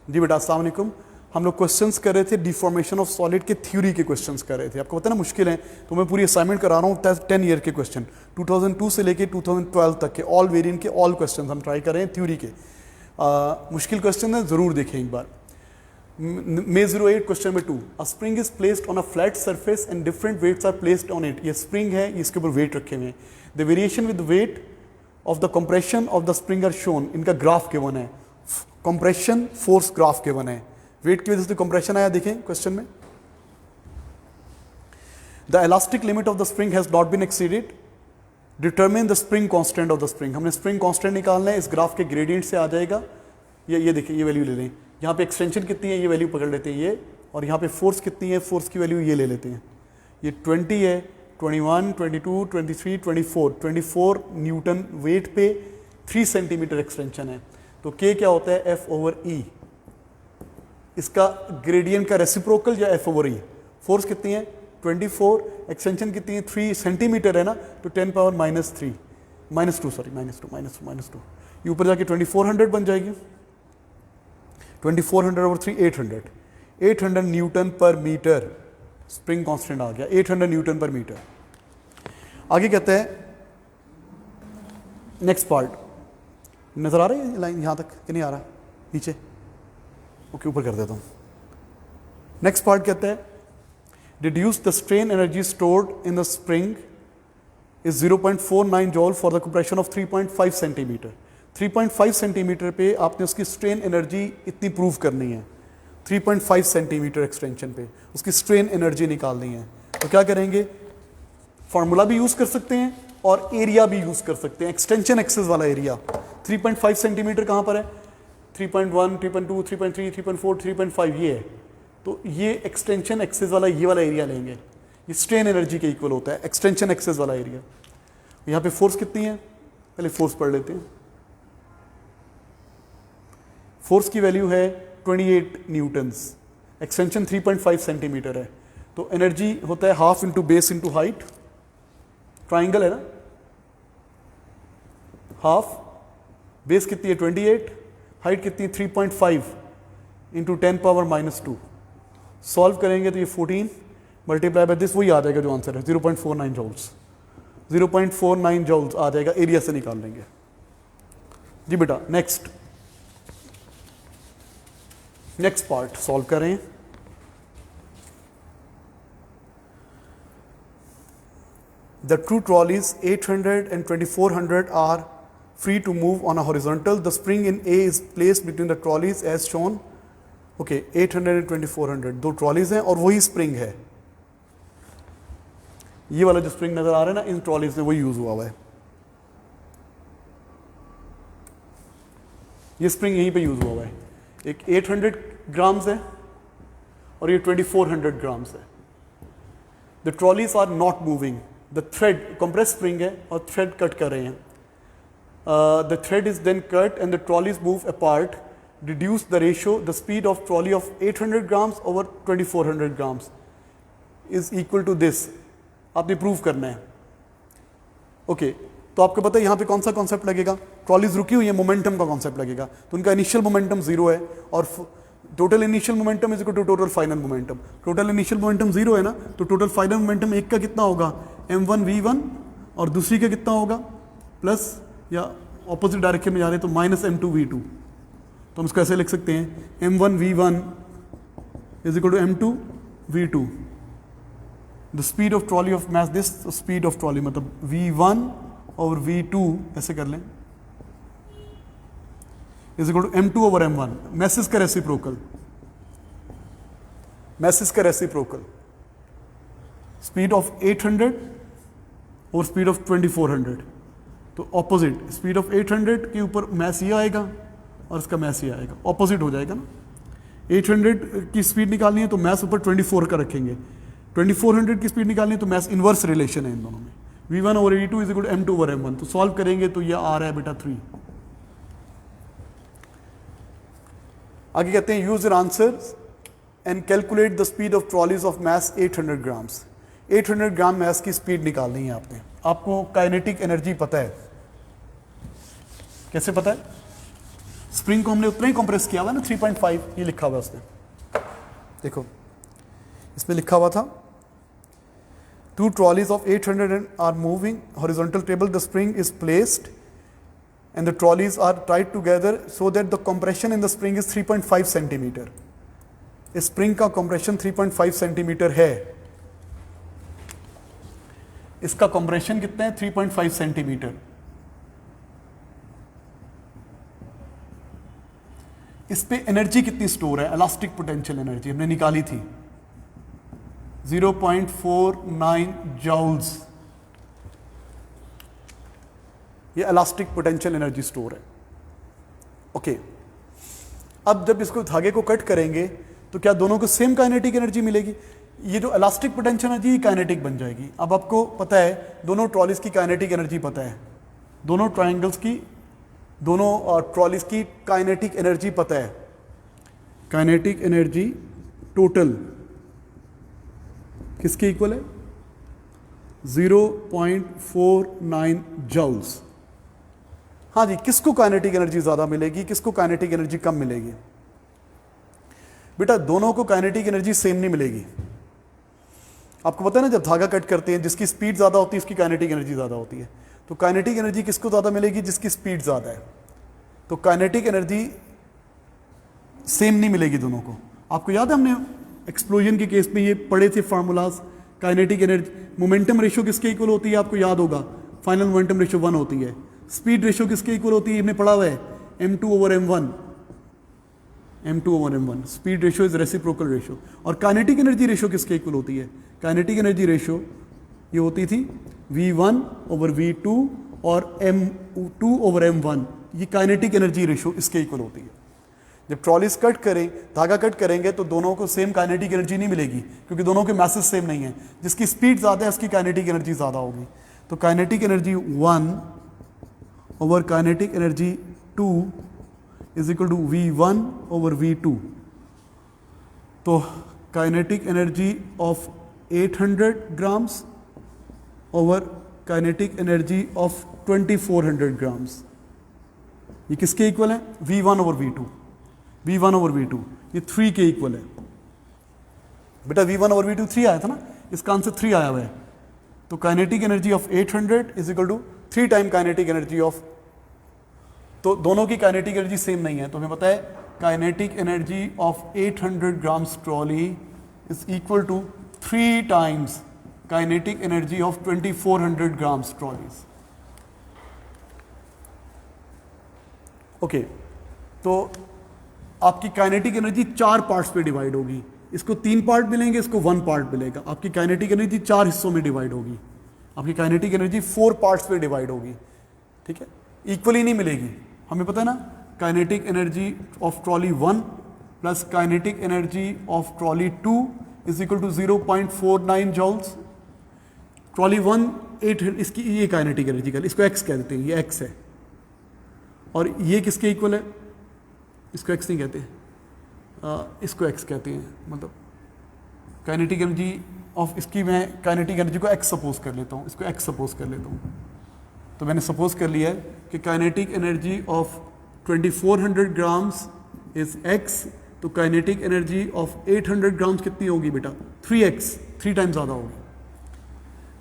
जी बेटा अस्सलाम वालेकुम। हम लोग क्वेश्चंस कर रहे थे डिफॉर्मेशन ऑफ सॉलिड के थ्योरी के क्वेश्चंस कर रहे थे। आपको पता है ना मुश्किल है, तो मैं पूरी असाइनमेंट करा रहा हूँ 10 ईयर के क्वेश्चन 2002 से लेके 2012 तक के ऑल वेरिएंट के ऑल क्वेश्चंस हम ट्राई कर रहे हैं थ्योरी के। मुश्किल क्वेश्चन है, ज़रूर देखें एक बार। May 08 question number 2, a spring is placed on a flat surface and different weights are placed on it. ये स्प्रिंग है, इसके ऊपर वेट रखे हुए हैं। The variation with weight of the compression of the spring are shown. इनका graph given है, compression force graph given है। वेट की वजह से कंप्रेशन आया, देखें क्वेश्चन में। The elastic limit of the spring has not been exceeded, determine the spring constant of the spring. हमने स्प्रिंग कांस्टेंट निकालना है, इस ग्राफ के ग्रेडियंट से आ जाएगा। ये देखिए, ये वैल्यू ले लें। यहाँ पे एक्सटेंशन कितनी है, ये वैल्यू पकड़ लेते हैं ये, और यहाँ पे फोर्स कितनी है, फोर्स की वैल्यू ये ले लेते हैं। ये 20 है, 21, 22, 23, 24 न्यूटन वेट पे 3 सेंटीमीटर एक्सटेंशन है। तो के क्या होता है, F/E। इसका ग्रेडियंट का रेसिप्रोकल या F/E। फोर्स कितनी है 24, एक्सटेंशन कितनी है 3 सेंटीमीटर है ना, तो 10 पावर -2 ये ऊपर जाके 2400 बन जाएगी। 2400/3 800 न्यूटन पर मीटर स्प्रिंग कांस्टेंट आ गया, 800 न्यूटन पर मीटर। आगे कहते हैं नेक्स्ट पार्ट, नजर आ रही है लाइन यहां तक कि नहीं आ रहा, नीचे ओके ऊपर कर देता हूं। नेक्स्ट पार्ट कहते हैं reduce the strain energy stored in the spring is 0.49 जॉल for the compression of 3.5 centimetre. 3.5 centimetre पे आपने उसकी स्ट्रेन एनर्जी इतनी प्रूव करनी है। 3.5 सेंटीमीटर एक्सटेंशन पे उसकी स्ट्रेन एनर्जी निकालनी है। तो क्या करेंगे, फार्मूला भी यूज कर सकते हैं और एरिया भी यूज कर सकते हैं। एक्सटेंशन एक्सेस वाला एरिया 3.5 सेंटीमीटर कहां पर है, 3.1, 3.2, 3.3, 3.4, 3.5 ये है। तो ये एक्सटेंशन एक्सेस वाला ये वाला एरिया लेंगे, ये स्ट्रेन एनर्जी के इक्वल होता है एक्सटेंशन एक्सेस वाला एरिया। यहाँ पे फोर्स कितनी है, पहले फोर्स पढ़ लेते हैं। फोर्स की वैल्यू है 28 न्यूटन्स, एक्सटेंशन 3.5 सेंटीमीटर है। तो एनर्जी होता है half into base into height, triangle है ना, हाफ बेस कितनी है 28, हाइट कितनी है 3.5 इंटू 10 पावर -2। सॉल्व करेंगे तो ये 14 मल्टीप्लाई बाय दिस, वही आ जाएगा जो आंसर है 0.49 जॉल्स। 0.49 जॉल्स आ जाएगा, एरिया से निकाल लेंगे। जी बेटा नेक्स्ट पार्ट सॉल्व करें। The two trolleys 800 and 2400 are free to move on a horizontal. The spring in A is placed between the trolleys as shown. Okay, 800 and 2400 दो trolleys हैं और वही स्प्रिंग है। ये वाला जो स्प्रिंग नजर आ रहा है ना, इन ट्रॉलीज में वही यूज हुआ है। ये स्प्रिंग यहीं पे यूज हुआ है। एक 800 ग्राम्स है और ये 2400 ग्राम्स है। The trolleys are not moving, the thread compress spring है और थ्रेड कट कर रहे हैं। The thread is then cut and the trolleys move apart. Reduce the ratio, the speed of trolley of 800 grams over 2400 grams is equal to this. आपने prove करना है। Okay तो आपको पता है यहाँ पे कौन सा कॉन्सेप्ट लगेगा, ट्रॉलीज रुकी हुई है, मोमेंटम का कॉन्सेप्ट लगेगा। तो उनका इनिशियल मोमेंटम 0 है और total initial momentum is equal to total final momentum. Total initial momentum 0 है ना, तो टोटल फाइनल मोमेंटम एक का कितना होगा m1v1 और दूसरी का कितना होगा प्लस या ऑपोजिट डायरेक्शन में जा रहे हैं तो -m2v2। तो हम इसको ऐसे लिख सकते हैं m1v1 is equal to m2v2। The speed of trolley of mass this speed of trolley मतलब v1 और v2 ऐसे कर लें is equal to m2 over m1। Masses का रेसिप्रोकल, स्पीड ऑफ 800 और स्पीड ऑफ 2400। तो ऑपोजिट स्पीड ऑफ 800 के ऊपर मैस ये आएगा और इसका मैस ये आएगा, ऑपोजिट हो जाएगा ना। 800 की स्पीड निकालनी है तो मैस ऊपर 24 का रखेंगे, 2400 की स्पीड निकालनी है तो मैस इनवर्स रिलेशन है इन दोनों में। v1 over v2 is equal to m2 over m1। तो सॉल्व करेंगे तो ये आ रहा है बेटा 3। आगे कहते हैं use your answers and calculate the speed of trolleys of mass 800 grams. 800 gram mass की स्पीड निकालनी है आपने। आपको काइनेटिक एनर्जी पता है, कैसे पता है, स्प्रिंग को हमने उतना ही कंप्रेस किया हुआ ना 3.5, ये लिखा हुआ है उसने, देखो इसमें लिखा हुआ था 2 trolleys of 800 are moving horizontal table, the spring is placed and the trolleys are tied together so that the compression in the spring is 3.5 centimeter. इस स्प्रिंग का कंप्रेशन 3.5 सेंटीमीटर है, इसका कंप्रेशन कितना है 3.5 सेंटीमीटर। इस पे एनर्जी कितनी store है, इलास्टिक पोटेंशियल एनर्जी हमने निकाली थी 0.49 जूल्स, ये इलास्टिक पोटेंशियल एनर्जी स्टोर है। ओके, अब जब इसको धागे को कट करेंगे तो क्या दोनों को सेम काइनेटिक एनर्जी मिलेगी? ये जो इलास्टिक पोटेंशियल एनर्जी ये काइनेटिक बन जाएगी। अब आपको पता है दोनों ट्रॉलीज की काइनेटिक एनर्जी पता है, दोनों ट्रायंगल्स की, दोनों ट्रॉलीज की काइनेटिक एनर्जी पता है। काइनेटिक एनर्जी टोटल किसके इक्वल है? 0.49 जूल्स। हाँ जी, किसको काइनेटिक एनर्जी ज्यादा मिलेगी, किसको काइनेटिक एनर्जी कम मिलेगी? बेटा दोनों को काइनेटिक एनर्जी सेम नहीं मिलेगी। आपको पता है ना, जब धागा कट करते हैं जिसकी स्पीड ज्यादा होती है उसकी काइनेटिक एनर्जी ज्यादा होती है। तो काइनेटिक एनर्जी किसको ज्यादा मिलेगी? जिसकी स्पीड ज्यादा है। तो काइनेटिक एनर्जी सेम नहीं मिलेगी दोनों को। आपको याद है हमने एक्सप्लोजन के केस में ये पढ़े थे formulas, kinetic energy momentum ratio किसके इक्वल होती है? आपको याद होगा, फाइनल मोमेंटम रेशियो 1 होती है। स्पीड रेशियो किसके इक्वल होती है? हमने पढ़ा हुआ है m2/m1, m2/m1। Speed ratio is reciprocal ratio. और काइनेटिक एनर्जी रेशियो किसके इक्वल होती है? काइनेटिक एनर्जी रेशियो ये होती थी v1/v2 और m2/m1, ये काइनेटिक एनर्जी रेशियो इसके इक्वल होती है। जब ट्रॉलीज कट करें, धागा कट करेंगे तो दोनों को सेम काइनेटिक एनर्जी नहीं मिलेगी क्योंकि दोनों के मैसेज सेम नहीं है। जिसकी स्पीड ज़्यादा है उसकी काइनेटिक एनर्जी ज़्यादा होगी। तो kinetic energy 1 kinetic energy 2 is equal to v1/v2। तो kinetic energy of 800 grams over kinetic energy of 2400 grams, ये किसके इक्वल है? v1/v2। v1/v2 ये 3 के इक्वल है। बेटा v1/v2 3 आया था ना, इसका आंसर 3 आया हुआ है। तो kinetic energy of 800 is equal to 3 time kinetic energy of, तो दोनों की काइनेटिक एनर्जी सेम नहीं है। तो हमें पता है kinetic energy of 800 grams trolley is equal to 3 times kinetic energy of 2400 grams trolleys. Okay, तो आपकी काइनेटिक एनर्जी 4 पार्ट्स पे डिवाइड होगी। इसको 3 पार्ट मिलेंगे, इसको 1 पार्ट मिलेगा। आपकी काइनेटिक एनर्जी 4 हिस्सों में डिवाइड होगी। आपकी काइनेटिक एनर्जी 4 पार्ट्स पे डिवाइड होगी, ठीक है, इक्वली नहीं मिलेगी। हमें पता है ना, kinetic energy of trolley 1 plus kinetic energy of trolley 2 is equal to 0.49 joules. Trolley 1 8, इसकी ये काइनेटिक एनर्जी का, इसको x कह देते हैं, ये x है। और ये किसके इक्वल है? इसको x नहीं कहते, इसको x कहते हैं। मतलब काइनेटिक एनर्जी ऑफ इसकी, मैं काइनेटिक एनर्जी को x सपोज कर लेता हूँ, इसको x सपोज कर लेता हूँ। तो मैंने सपोज कर लिया है कि kinetic energy of 2400 grams is x। तो काइनेटिक एनर्जी ऑफ 800 ग्राम्स कितनी होगी बेटा? 3x, 3 टाइम्स ज़्यादा होगी।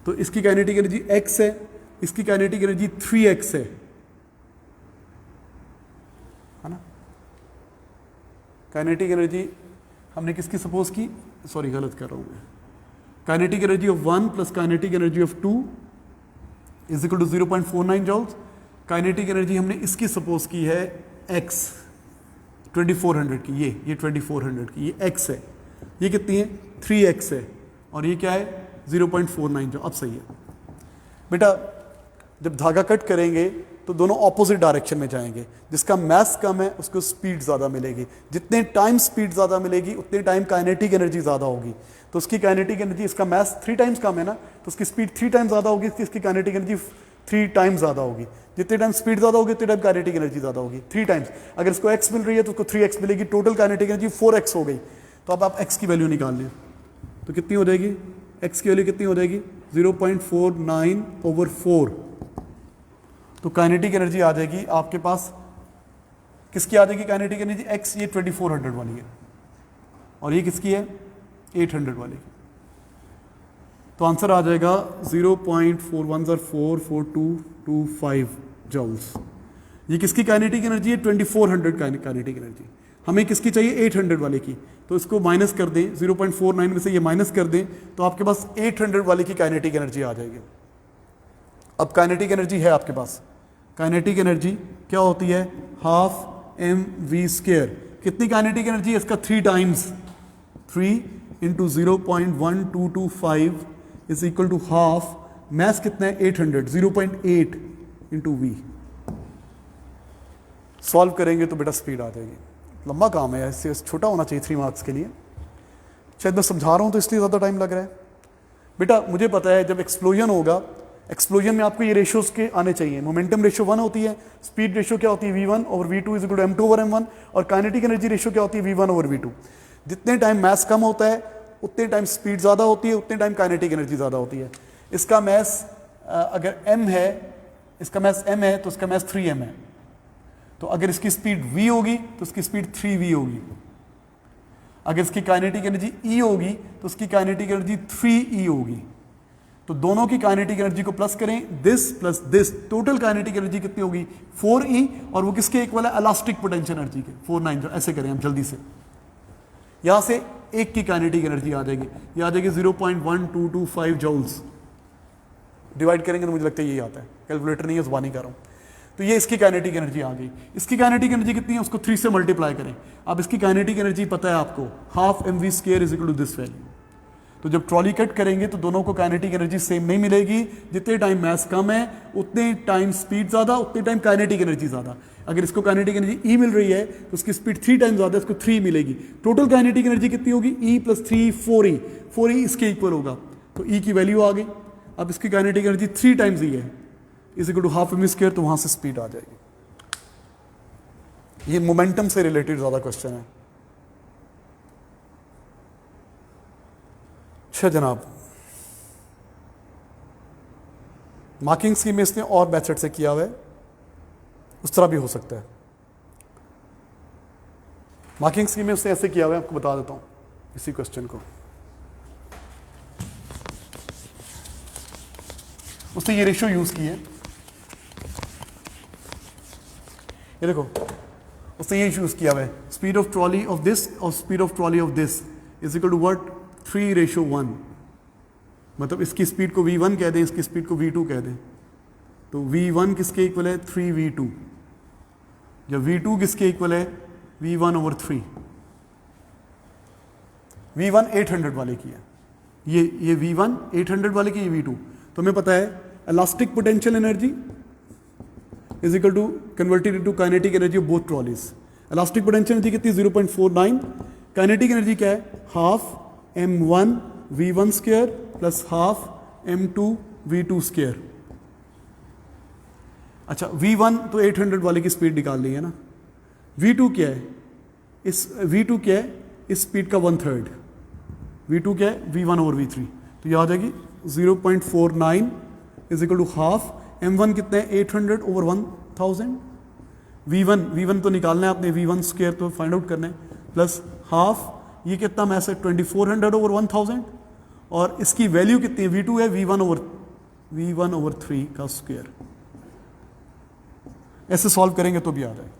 तो इसकी काइनेटिक एनर्जी x है, इसकी काइनेटिक एनर्जी 3x है ना। काइनेटिक एनर्जी हमने किसकी सपोज की? सॉरी गलत कर रहा हूँ मैं। Kinetic energy of 1 plus kinetic energy of 2 is equal to 0.49 joules. Kinetic energy हमने इसकी सपोज की है x 2400 की, ये 2400 की, ये x है। ये कितनी है? 3x है। और ये क्या है? 0.49 जो। अब सही है बेटा। जब धागा कट करेंगे तो दोनों ऑपोजिट डायरेक्शन में जाएंगे। जिसका मास कम है उसको स्पीड ज़्यादा मिलेगी। जितने टाइम स्पीड ज़्यादा मिलेगी उतने टाइम काइनेटिक एनर्जी ज़्यादा होगी। तो उसकी काइनेटिक एनर्जी, इसका मास 3 टाइम्स कम है ना, तो उसकी स्पीड 3 टाइम्स ज़्यादा होगी, इसकी काइनेटिक एनर्जी 3 टाइम्स ज़्यादा होगी। जितने टाइम स्पीड ज़्यादा होगी उतने टाइम काइनेटिक एनर्जी ज़्यादा होगी, 3 टाइम्स। अगर इसको x मिल रही है तो उसको 3x मिलेगी। टोटल काइनेटिक एनर्जी 4x हो गई। तो अब आप x की वैल्यू निकाल लें तो कितनी हो जाएगी? x की वैल्यू कितनी हो जाएगी? 0.49/4। तो काइनेटिक एनर्जी आ जाएगी आपके पास किसकी आ जाएगी काइनेटिक एनर्जी x, ये 2400 वाली है और ये किसकी है 800 वाली। तो आंसर आ जाएगा 0.41044225 जूल्स। ये किसकी काइनेटिक एनर्जी है 2400 काइनेटिक एनर्जी। हमें किसकी चाहिए 800 वाले की, तो इसको माइनस कर दें 0.49 में से ये माइनस कर दें तो आपके पास 800 वाले की काइनेटिक एनर्जी आ जाएगी। अब काइनेटिक एनर्जी है आपके पास, काइनेटिक एनर्जी क्या होती है हाफ mv²। कितनी काइनेटिक एनर्जी है इसका 3 times, 3 into 0.1225 is equal to half, mass कितना है 800, 0.8 इंटू वी। सॉल्व करेंगे तो बेटा स्पीड आ जाएगी। लंबा काम है, इससे छोटा होना चाहिए 3 मार्क्स के लिए। शायद मैं समझा रहा हूँ तो इसलिए ज़्यादा टाइम लग रहा है। बेटा मुझे पता है जब एक्सप्लोजन होगा, एक्सप्लोजन में आपको ये रेशियोज के आने चाहिए। मोमेंटम रेशियो 1 होती है, स्पीड रेशियो क्या होती है v1 और v2 is equal to m2 over m1, और काइनेटिक एनर्जी रेशियो क्या होती है v1 ओवर v2। जितने टाइम मास कम होता है उतने टाइम स्पीड ज़्यादा होती है, उतने टाइम काइनेटिक एनर्जी ज़्यादा होती है। इसका मास अगर m है, इसका मास m है तो इसका मास 3m है। तो अगर इसकी स्पीड v होगी तो इसकी स्पीड 3v होगी। अगर इसकी काइनेटिक एनर्जी e होगी तो इसकी काइनेटिक एनर्जी 3e होगी। तो दोनों की काइनेटिक एनर्जी को प्लस करें, this plus this, total kinetic energy कितनी होगी 4e, और वो किसके इक्वल है इलास्टिक पोटेंशियल एनर्जी के 49। ऐसे करें हम जल्दी से, यहां से एक की काइनेटिक एनर्जी आ जाएगी, ये आ जाएगी 0.1225 जूल्स। डिवाइड करेंगे तो मुझे लगता है यही आता है, कैलकुलेटर नहीं है जुबानी कर रहा हूं। तो ये इसकी काइनेटिक एनर्जी आ गई। इसकी काइनेटिक एनर्जी कितनी है उसको 3 से मल्टीप्लाई करें। अब इसकी काइनेटिक एनर्जी पता है आपको half mv² is equal to this value. तो जब ट्रॉली कट करेंगे तो दोनों को काइनेटिक एनर्जी सेम नहीं मिलेगी। जितने टाइम मास कम है उतने टाइम स्पीड ज़्यादा, उतने टाइम काइनेटिक एनर्जी ज़्यादा। अगर इसको काइनेटिक एनर्जी E मिल रही है तो उसकी स्पीड 3 टाइम ज़्यादा, इसको 3 मिलेगी। टोटल काइनेटिक एनर्जी कितनी होगी E प्लस 3 4E, 4E इसके इक्वल होगा। तो E की वैल्यू आ गई। अब इसकी काइनेटिक एनर्जी 3 टाइम्स E है, is equal to half mv², तो वहाँ से स्पीड आ जाएगी। ये मोमेंटम से रिलेटेड ज़्यादा क्वेश्चन है। अच्छा जनाब, मार्किंग स्कीम में इसने और मेथड से किया हुआ है, उस तरह भी हो सकता है। मार्किंग स्कीम में उसने ऐसे किया हुआ है, आपको बता देता हूं इसी क्वेश्चन को। उसने ये रेशियो यूज की है, ये देखो उसने ये यूज किया हुआ है, speed of trolley of this और speed of trolley of this is equal to what 3:1। मतलब इसकी स्पीड को v1 कह दें, इसकी स्पीड को v2 कह दें। तो v1 किसके इक्वल है 3v2, जब v2 किसके इक्वल है v1/3। v1 800 वाले की है, ये v1 800 वाले की, ये v2। तो हमें पता है elastic potential energy is equal to converted into kinetic energy of both trolleys. Elastic potential energy कितनी 0.49, काइनेटिक एनर्जी क्या है half m1 v1² plus half m2 v2²। अच्छा v1 तो 800 वाले की स्पीड निकाल ली है ना, v2 क्या है, इस v2 क्या है इस स्पीड का 1/3, v2 क्या है v1/v3। तो ये आ जाएगी 0.49 is equal to half, m1 कितना है 800/1000, v1 तो निकालना है आपने, v1² तो फाइंड आउट करना है, प्लस हाफ ये कितना मैस है 2400/1000, और इसकी वैल्यू कितनी है v2 है v1/3 का स्क्वायर। ऐसे सॉल्व करेंगे तो भी आ जाएगा।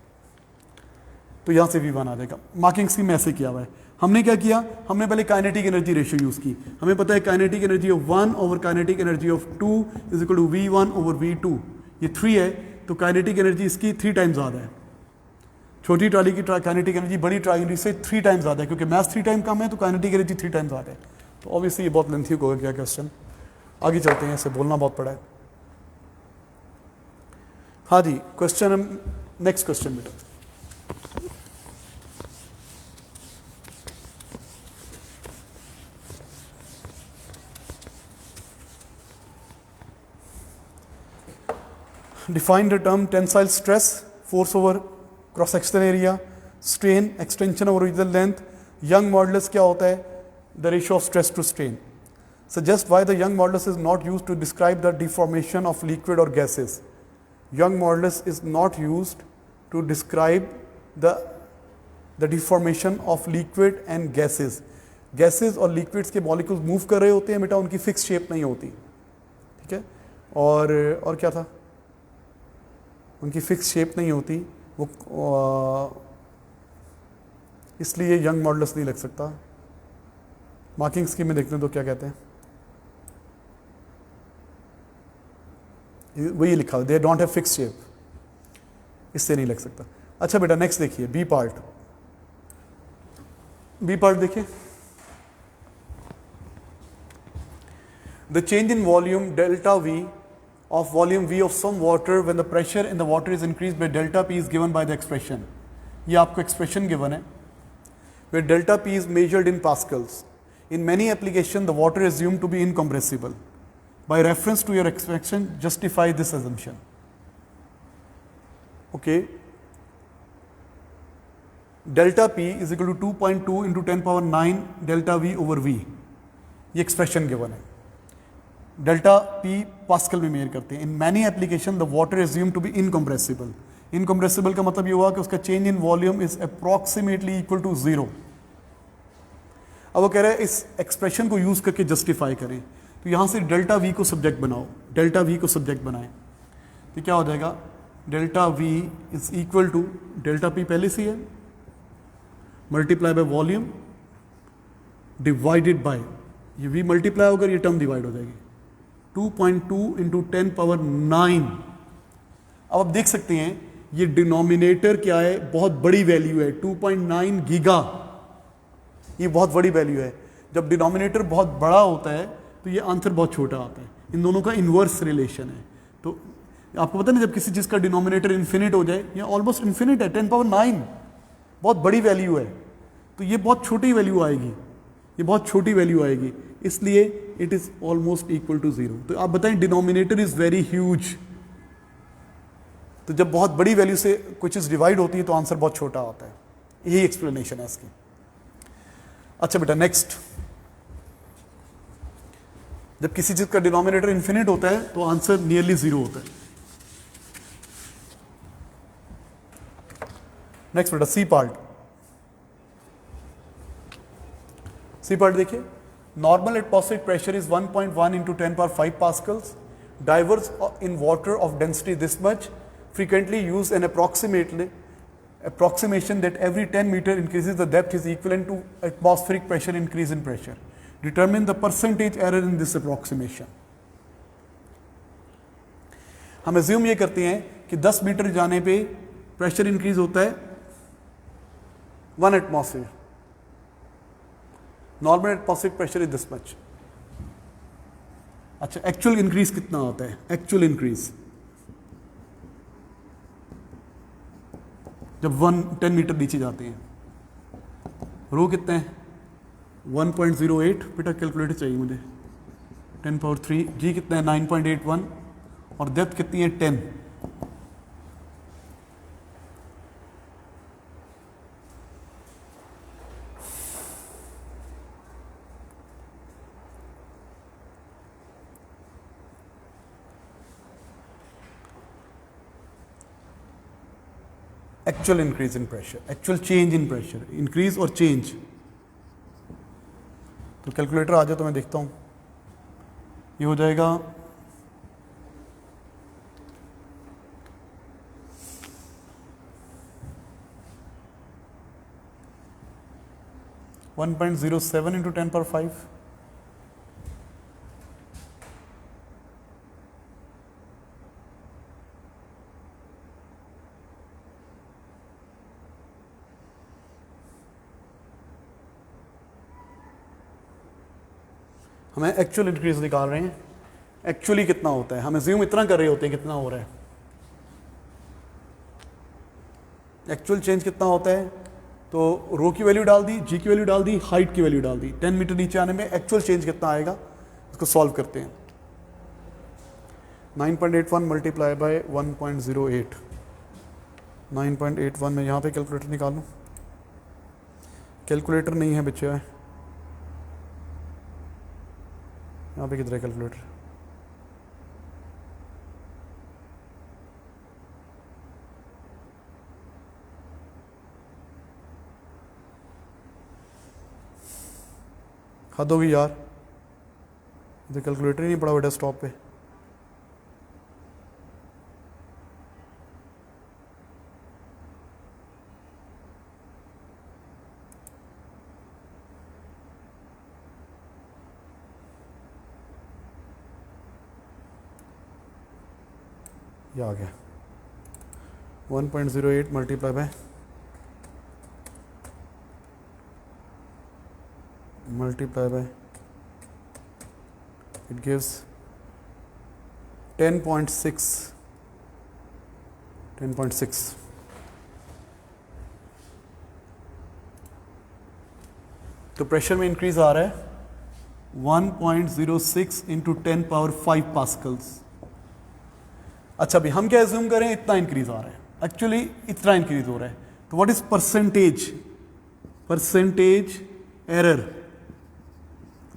तो यहां से v1 आ जाएगा। मार्किंग स्कीम में ऐसे किया हुआ है। हमने क्या किया, हमने पहले काइनेटिक एनर्जी रेशियो यूज की। हमें पता है kinetic energy of 1 over kinetic energy of 2 is equal to v1/v2। ये 3 है तो काइनेटिक एनर्जी इसकी 3 टाइम्स ज़्यादा है। छोटी ट्रॉली की काइनेटिक एनर्जी बड़ी ट्रॉली से 3 टाइम्स ज़्यादा है, क्योंकि मास 3 टाइम कम है तो काइनेटिक एनर्जी 3 टाइम्स ज़्यादा है। तो ऑब्वियसली ये बहुत लेंथी होगा क्या क्वेश्चन, आगे चलते हैं, इसे बोलना बहुत पड़ा है। हाँ जी, क्वेश्चन नेक्स्ट क्वेश्चन बेटा। Define the term tensile stress, force over cross sectional area, strain, extension over original length, Young modulus क्या होता है, the ratio of stress to strain. Suggest why the Young modulus is not used to describe the deformation of liquid or gases. Young modulus is not used to describe the deformation of liquid and gases. Gases और liquids के molecules move कर रहे होते हैं बेटा, उनकी fix shape नहीं होती, ठीक है। और क्या था, उनकी फिक्स शेप नहीं होती, वो इसलिए यंग मॉडुलस नहीं लग सकता। मार्किंग स्कीम में देखते हैं तो क्या कहते हैं, वही लिखा हुआ, they don't have fix shape, इससे नहीं लग सकता। अच्छा बेटा नेक्स्ट देखिए, बी पार्ट। बी पार्ट देखिए, the change in volume delta we of volume V of some water when the pressure in the water is increased by delta P is given by the expression. ये आपको expression given है, where delta P is measured in pascals. In many applications, the water is assumed to be incompressible. By reference to your expression, justify this assumption. Okay. Delta P is equal to 2.2 into 10 power 9 delta V over V. ये expression given है. Delta P pascal में measure करते हैं। In many application the water assume to be incompressible. Incompressible का मतलब ये हुआ कि उसका change in volume is approximately equal to 0। अब वो कह रहे हैं इस एक्सप्रेशन को यूज करके जस्टिफाई करें, तो यहां से डेल्टा वी को सब्जेक्ट बनाओ, डेल्टा वी को सब्जेक्ट बनाएं, तो क्या हो जाएगा, delta V is equal to delta P पहले से है multiply by volume divided by, ये वी मल्टीप्लाई होकर ये टर्म डिवाइड हो जाएगी 2.2 इंटू 10 पावर 9। अब आप देख सकते हैं ये डिनोमिनेटर क्या है, बहुत बड़ी वैल्यू है 2.9 गीगा, ये बहुत बड़ी वैल्यू है। जब डिनोमिनेटर बहुत बड़ा होता है तो ये आंसर बहुत छोटा आता है। इन दोनों का इन्वर्स रिलेशन है। तो आपको पता है ना, जब किसी चीज़ का डिनोमिनेटर इन्फिनिट हो जाए, ये ऑलमोस्ट इन्फिनिट है, 10 पावर 9 बहुत बड़ी वैल्यू है, तो ये बहुत छोटी वैल्यू आएगी, ये बहुत छोटी वैल्यू आएगी, इसलिए it is almost equal to 0। तो आप बताएं डिनोमिनेटर इज वेरी ह्यूज, तो जब बहुत बड़ी वैल्यू से कोई चीज डिवाइड होती है तो आंसर बहुत छोटा आता है। यही एक्सप्लेनेशन है इसकी। अच्छा बेटा नेक्स्ट, जब किसी चीज का डिनोमिनेटर इन्फिनिट होता है तो आंसर नियरली 0 होता है। नेक्स्ट बेटा सी पार्ट। सी पार्ट देखिए, normal atmospheric pressure is 1.1 into 10 power 5 pascals, divers in water of density this much, frequently use an approximation that every 10 meter increases the depth is equivalent to atmospheric pressure increase in pressure. Determine the percentage error in this approximation. हम assume ये करते हैं कि 10 metre जाने पे pressure increase होता है 1 atmosphere, normal atmospheric pressure is this much. अच्छा एक्चुअल इंक्रीज कितना होता है, एक्चुअल इंक्रीज जब 10 मीटर नीचे जाते हैं, रो कितना है 1.08, बेटा कैलकुलेटर चाहिए मुझे, 10 पावर 3, जी कितना है 9.81 और डेप्थ कितनी है 10। Actual increase in pressure, actual change in pressure, increase और चेंज। तो कैलकुलेटर आ जाए तो मैं देखता हूं, ये हो जाएगा 1.07 into 10 power 5। हमें एक्चुअल इंक्रीज निकाल रहे हैं, एक्चुअली कितना होता है, हम अज्यूम इतना कर रहे होते हैं कितना हो रहा है, एक्चुअल चेंज कितना होता है, तो रो की वैल्यू डाल दी, जी की वैल्यू डाल दी, हाइट की वैल्यू डाल दी, 10 मीटर नीचे आने में एक्चुअल चेंज कितना आएगा, इसको सॉल्व करते हैं। 9.81 मल्टीप्लाई बाय 1.08, 9.81 में यहाँ पे कैलकुलेटर निकालूं, कैलकुलेटर नहीं है बच्चे, यहाँ पे किधर है कैलकुलेटर, हद होगी यार, मुझे कैलकुलेटर ही नहीं पड़ा हुआ डेस्कटॉप पे। ये आ गया 1.08 मल्टीप्लाई बाय it gives 10.6 तो प्रेशर में इंक्रीज आ रहा है 1.06 इंटू 10 पावर 5 पास्कल्स। अच्छा भाई हम क्या एज्यूम करें, इतना इंक्रीज आ रहा है, एक्चुअली इतना इंक्रीज हो रहा है, तो व्हाट इज परसेंटेज एरर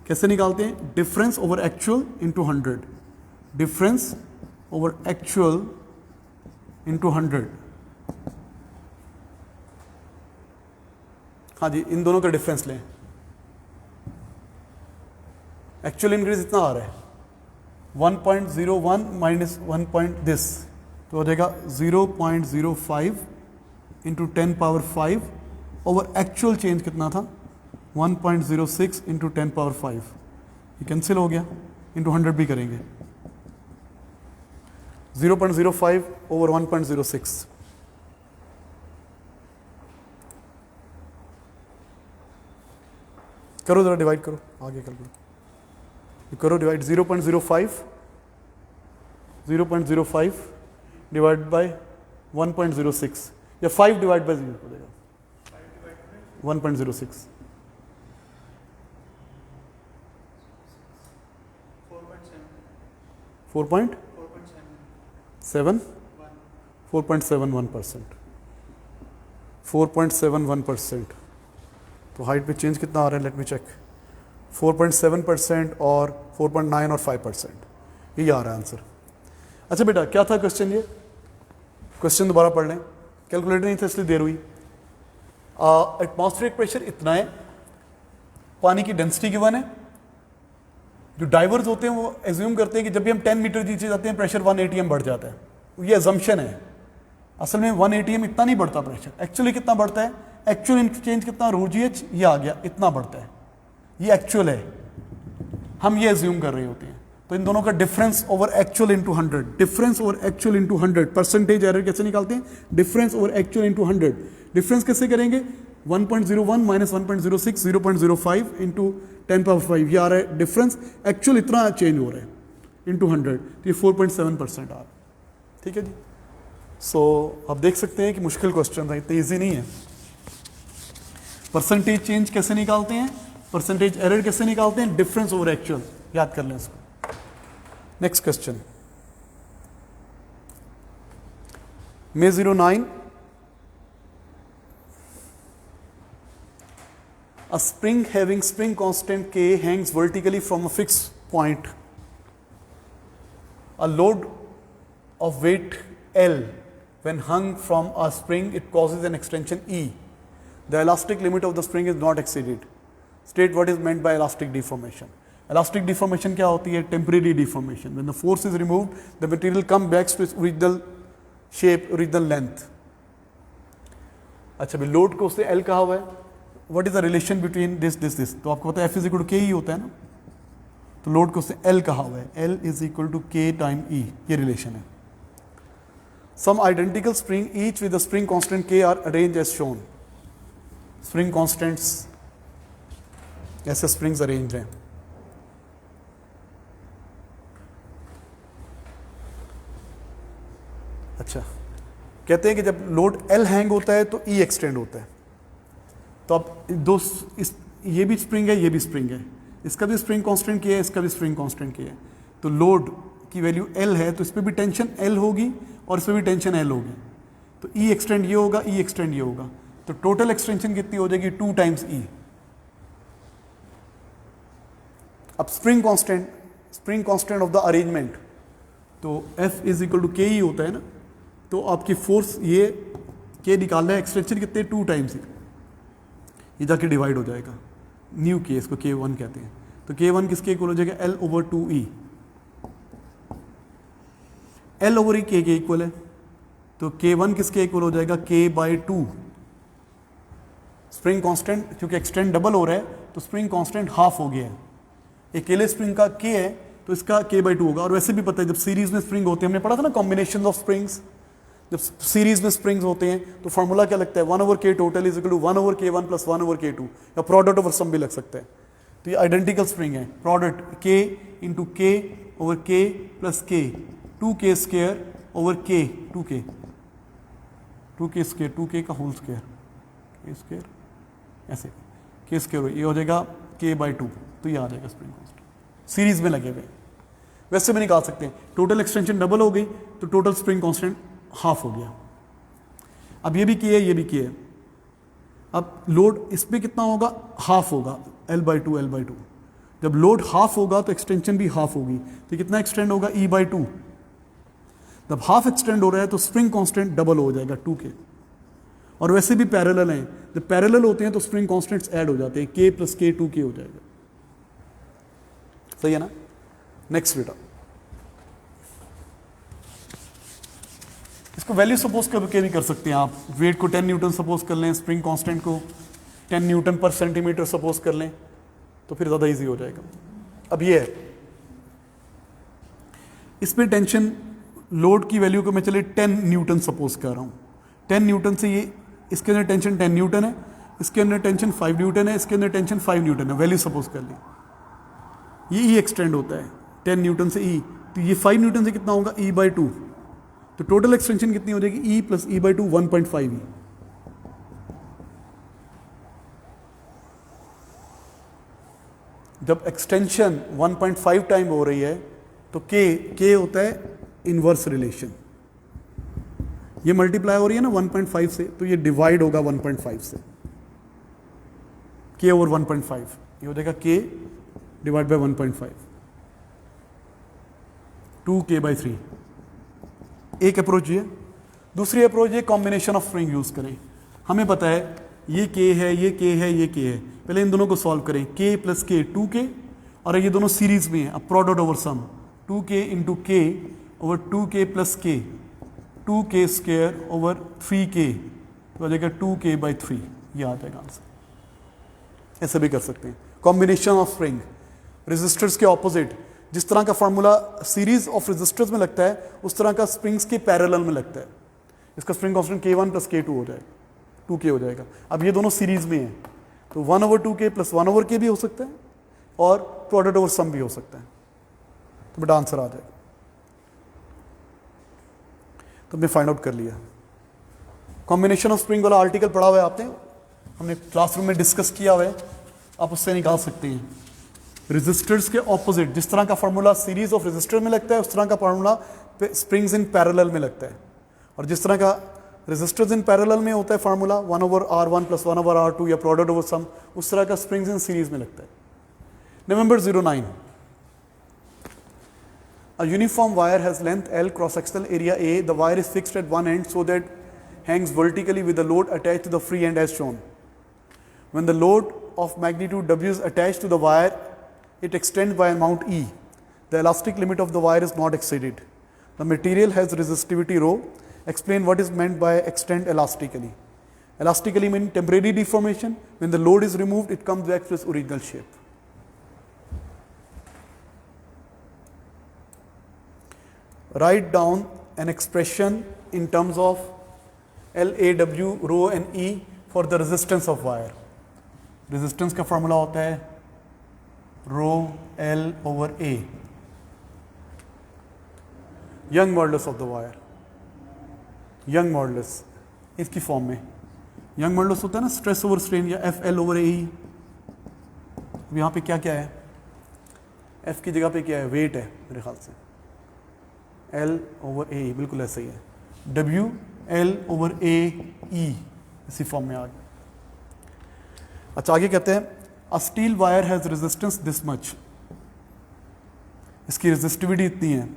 कैसे निकालते हैं? Difference over actual into 100, difference over actual into 100। हाँ जी, इन दोनों का डिफरेंस लें, एक्चुअल इंक्रीज इतना आ रहा है 1.01 माइनस 1 पॉइंट दिस, तो हो जाएगा 0.05 into 10 power 5 over actual change कितना था 1.06 इंटू 10 पावर 5, ये कैंसिल हो गया, इंटू 100 भी करेंगे 0.05 ओवर 1.06, करो जरा डिवाइड करो, आगे कैलकुलेट करो, डिवाइड 0.05 डिवाइड बाय 1.06 या 5 डिवाइड बाय 0 हो जाएगा 1.06 4.71%। तो हाइट पे चेंज कितना आ रहा है, लेट मी चेक, 4.7% और 4.9 और 5%, ये आ रहा है आंसर। अच्छा बेटा क्या था क्वेश्चन, ये क्वेश्चन दोबारा पढ़ लें, कैलकुलेटर नहीं था इसलिए देर हुई। एटमॉस्फेरिक प्रेशर इतना है, पानी की डेंसिटी गिवन है, जो डाइवर्स होते हैं वो एज्यूम करते हैं कि जब भी हम 10 मीटर नीचे जाते हैं प्रेशर 1 atm बढ़ जाता है, ये एजम्पशन है। असल में 1 atm इतना नहीं बढ़ता प्रेशर, एक्चुअली कितना बढ़ता है, एक्चुअल इंटरचेंज कितना ρgh, ये आ गया इतना बढ़ता है, ये एक्चुअल है, हम ये एज्यूम कर रहे होते हैं। तो इन दोनों का difference over actual into 100, difference over actual into 100, percentage error कैसे निकालते हैं, difference over actual into 100, difference कैसे करेंगे 1.01 माइनस 1.06 0.05 इंटू 10 पावर 5, ये आ रहा है डिफरेंस, एक्चुअल इतना चेंज हो रहा है इंटू 100, तो ये 4.7% आ रहा है। ठीक है जी, सो आप देख सकते हैं कि मुश्किल क्वेश्चन था, इतना ईजी नहीं है। परसेंटेज चेंज कैसे निकालते हैं, परसेंटेज एरर कैसे निकालते हैं, डिफरेंस ओवर एक्चुअल, याद कर लें इसको। Next question, May 09, a spring having spring constant K hangs vertically from a fixed point. A load of weight L, when hung from a spring, it causes an extension E. The elastic limit of the spring is not exceeded. State what is meant by elastic deformation. Elastic deformation क्या होती है, temporary deformation. When the force is removed, the material comes back to its original shape, original length. अच्छा भाई load को उससे L कहा हुआ है, what is the relation between this, तो आपको पता है F is equal to K ही होता है ना, तो लोड को उससे L कहा हुआ है, L is equal to K time E, ये रिलेशन है। Some identical spring each with the spring constant K are arranged as shown. Spring constants ऐसे springs arranged हैं। अच्छा कहते हैं कि जब लोड L हैंग होता है तो E एक्सटेंड होता है, तो अब ये भी स्प्रिंग है, ये भी स्प्रिंग है, इसका भी स्प्रिंग कांस्टेंट किया है, इसका भी स्प्रिंग कांस्टेंट किया है, तो लोड की वैल्यू L है तो इस पर भी टेंशन L होगी और इस पर भी टेंशन L होगी, तो E एक्सटेंड ये होगा, E एक्सटेंड ये होगा, तो टोटल एक्सटेंशन कितनी हो जाएगी 2 टाइम्स E। अब spring constant of the arrangement, तो F is equal to K ही होता है ना, तो आपकी फोर्स ये K निकालना है, एक्सटेंशन कितने 2 टाइम्स ही, ये जाके डिवाइड हो जाएगा, न्यू के, इसको K1 कहते हैं। तो K1 किसके इक्वल हो जाएगा, L/2E। L/E K के इक्वल है, तो K1 किसके इक्वल हो जाएगा, K/2। स्प्रिंग कांस्टेंट क्योंकि एक्सटेंड डबल हो रहा है तो स्प्रिंग कांस्टेंट हाफ हो गया है। अकेले स्प्रिंग का K है तो इसका K/2 होगा। और वैसे भी पता है जब सीरीज में स्प्रिंग होते हैं, हमने पढ़ा था ना कॉम्बिनेशन ऑफ स्प्रिंग्स, जब सीरीज में स्प्रिंग्स होते हैं तो फॉर्मूला क्या लगता है, 1/K total is equal to 1/K1 plus 1/K2, या प्रोडक्ट ओवर सम भी लग सकता है। तो ये आइडेंटिकल स्प्रिंग है, product K into K over K plus K, 2K square over K, 2K square, 2K का होल स्क्वायर, K स्क्वायर ऐसे, K स्क्वायर ये हो जाएगा K/2। तो ये आ जाएगा स्प्रिंग कांस्टेंट, सीरीज में लगे हुए। वैसे भी निकाल सकते हैं, टोटल एक्सटेंशन डबल हो गई तो टोटल स्प्रिंग कांस्टेंट हाफ हो गया। अब ये भी किया है, ये भी किया है। अब लोड इस पे कितना होगा, हाफ होगा, L/2। जब लोड हाफ होगा तो एक्सटेंशन भी हाफ होगी, तो कितना एक्सटेंड होगा, E/2। जब हाफ एक्सटेंड हो रहा है तो स्प्रिंग कांस्टेंट डबल हो जाएगा, 2K। और वैसे भी पैरेलल हैं, जब पैरेलल होते हैं तो स्प्रिंग कांस्टेंट्स ऐड हो जाते हैं, K प्लस K 2K हो जाएगा। सही है ना। नेक्स्ट बेटा, इसको वैल्यू सपोज करके भी कर सकते हैं आप। वेट को 10 न्यूटन सपोज कर लें, स्प्रिंग कांस्टेंट को 10 न्यूटन पर सेंटीमीटर सपोज कर लें, तो फिर ज़्यादा इजी हो जाएगा। अब ये है, इसमें टेंशन लोड की वैल्यू को मैं चले 10 न्यूटन सपोज कर रहा हूँ। 10 न्यूटन से ये, इसके अंदर टेंशन 10 न्यूटन है, इसके अंदर टेंशन 5 न्यूटन है, इसके अंदर टेंशन 5 न्यूटन है, वैल्यू सपोज कर ली। ये E एक्सटेंड होता है 10 न्यूटन से E, तो ये 5 न्यूटन से कितना होगा, E/2। तो टोटल एक्सटेंशन कितनी हो जाएगी, E प्लस E/2 1.5E। जब एक्सटेंशन 1.5 टाइम हो रही है तो K होता है इनवर्स रिलेशन, ये मल्टीप्लाई हो रही है ना 1.5 से, तो ये डिवाइड होगा 1.5 से, K ओवर 1.5, ये हो जाएगा K डिवाइड बाय 1.5, 2K/3। एक अप्रोच ये। दूसरी अप्रोच ये कॉम्बिनेशन ऑफ स्प्रिंग यूज करें। हमें पता है ये K है, ये K है, ये K है, पहले इन दोनों को सॉल्व करें। K प्लस K 2K, और ये दोनों सीरीज में है, अब product over sum 2K into K over 2K plus K, 2K square over 3K, तो आ जाएगा 2K/3। ये आ जाएगा आंसर। ऐसे भी कर सकते हैं। कॉम्बिनेशन ऑफ स्प्रिंग, रेजिस्टर्स के ऑपोजिट, जिस तरह का फार्मूला सीरीज ऑफ रेजिस्टर्स में लगता है उस तरह का स्प्रिंग्स के पैरेलल में लगता है। इसका spring constant K1 plus K2 हो जाएगा, 2K हो जाएगा। अब ये दोनों सीरीज में हैं तो 1/2K प्लस 1/K भी हो सकता है और प्रोडक्ट ओवर सम भी हो सकता है, तो बेटा आंसर आ जाएगा। तो हमने फाइंड आउट कर लिया। कॉम्बिनेशन ऑफ स्प्रिंग वाला आर्टिकल पढ़ा हुआ है आपने, हमने क्लासरूम में डिस्कस किया हुआ है, आप उससे निकाल सकते हैं। रेजिस्टर्स के ऑपोजिट, जिस तरह का फार्मूला सीरीज ऑफ रेजिस्टर में लगता है उस तरह का फार्मूला स्प्रिंग्स इन पैरेलल में लगता है, और जिस तरह का रेजिस्टर्स इन पैरेलल में होता है फार्मूला 1/R1 प्लस 1/R2 या प्रोडक्ट ओवर सम, उस तरह का स्प्रिंग्स इन सीरीज में लगता है। Number 09, a uniform wire has length L, cross sectional area A. The wire is fixed at one end so that hangs vertically with the load attached to the free end as shown. When the load of magnitude W is attached to the wire, it extends by amount E. The elastic limit of the wire is not exceeded. The material has resistivity rho. Explain what is meant by extend elastically. Elastically means temporary deformation. When the load is removed, it comes back to its original shape. Write down an expression in terms of L, A, W, rho and E for the resistance of wire. Resistance का formula होता है rho L over A. Young modulus of the wire. Young modulus इसकी form में Young modulus होता है ना stress over strain या FL over AE. अब यहाँ पे क्या क्या है, F की जगह पे क्या है, वेट है मेरे ख्याल से, L over AE बिल्कुल ऐसा ही है, W L over AE इसी फॉर्म में आ गया। अच्छा आगे कहते हैं a steel wire has resistance this much, इसकी रेजिस्टिविटी इतनी है।